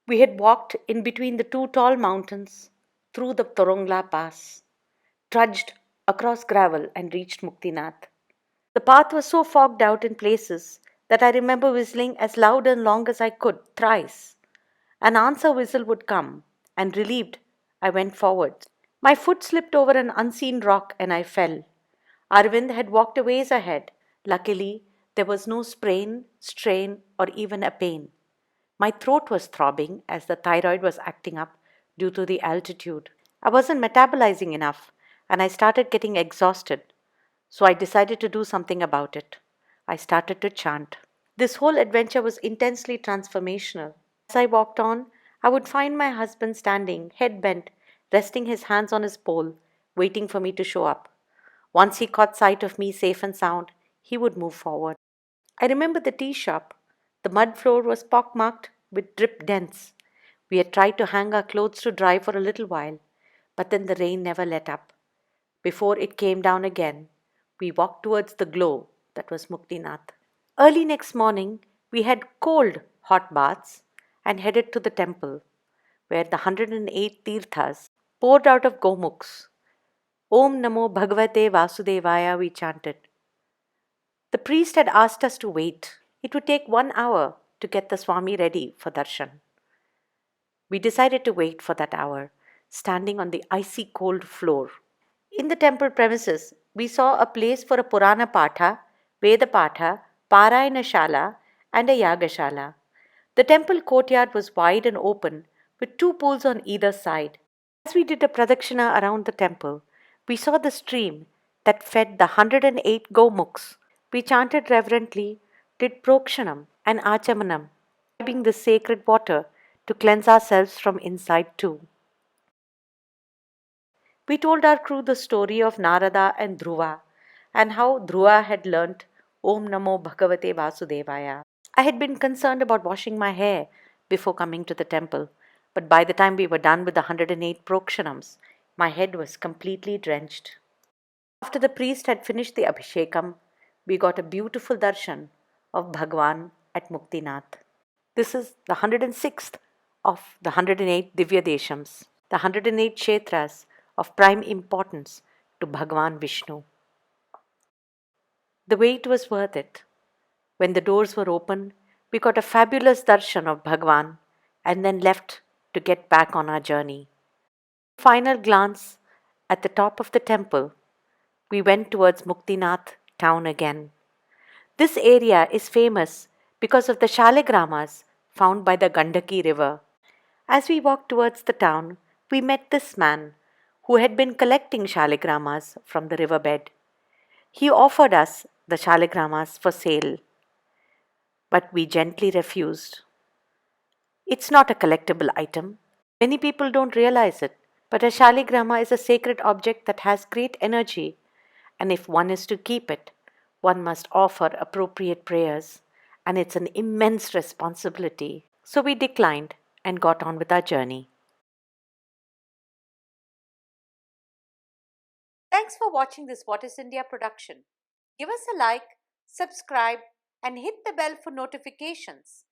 We had walked in between the two tall mountains through the Torongla Pass, trudged across gravel, and reached Muktinath. The path was so fogged out in places that I remember whistling as loud and long as I could thrice. An answer whistle would come, and relieved, I went forward. My foot slipped over an unseen rock and I fell. Aravind had walked a ways ahead. Luckily, there was no sprain, strain, or even a pain. My throat was throbbing as the thyroid was acting up due to the altitude. I wasn't metabolizing enough and I started getting exhausted. So I decided to do something about it. I started to chant. This whole adventure was intensely transformational. As I walked on, I would find my husband standing, head bent, resting his hands on his pole, waiting for me to show up. Once he caught sight of me safe and sound, he would move forward. I remember the tea shop. The mud floor was pockmarked with drip dents. We had tried to hang our clothes to dry for a little while, but then the rain never let up. Before it came down again, we walked towards the glow that was Muktinath. Early next morning, we had cold hot baths and headed to the temple, where the 108 tirthas poured out of gomukhs. Om Namo Bhagavate Vasudevaya, we chanted. The priest had asked us to wait. It would take 1 hour to get the Swami ready for darshan. We decided to wait for that hour, standing on the icy cold floor. In the temple premises, we saw a place for a Purana Patha, Veda Patha, Parayana Shala, and a Yagashala. The temple courtyard was wide and open, with two pools on either side. As we did a pradakshina around the temple, we saw the stream that fed the 108 gomukhs. We chanted reverently, did prokshanam and achamanam, imbibing the sacred water to cleanse ourselves from inside too. We told our crew the story of Narada and Dhruva and how Dhruva had learnt Om Namo Bhagavate Vasudevaya. I had been concerned about washing my hair before coming to the temple, but by the time we were done with the 108 prokshanams, my head was completely drenched. After the priest had finished the abhishekam, we got a beautiful darshan of Bhagwan at Muktinath. This is the 106th of the 108 Divya Deshams, the 108 Kshetras of prime importance to Bhagwan Vishnu. The wait was worth it. When the doors were open, we got a fabulous darshan of Bhagwan and then left to get back on our journey. Final glance at the top of the temple, we went towards Muktinath town again. This area is famous because of the shaligramas found by the Gandaki river. As we walked towards the town, we met this man who had been collecting shaligramas from the riverbed. He offered us the shaligramas for sale, but we gently refused. It's not a collectible item. Many people don't realize it, but a shaligrama is a sacred object that has great energy, and if one is to keep it, one must offer appropriate prayers, and it's an immense responsibility. So we declined and got on with our journey. Thanks for watching this What is India production. Give us a like, subscribe, and hit the bell for notifications.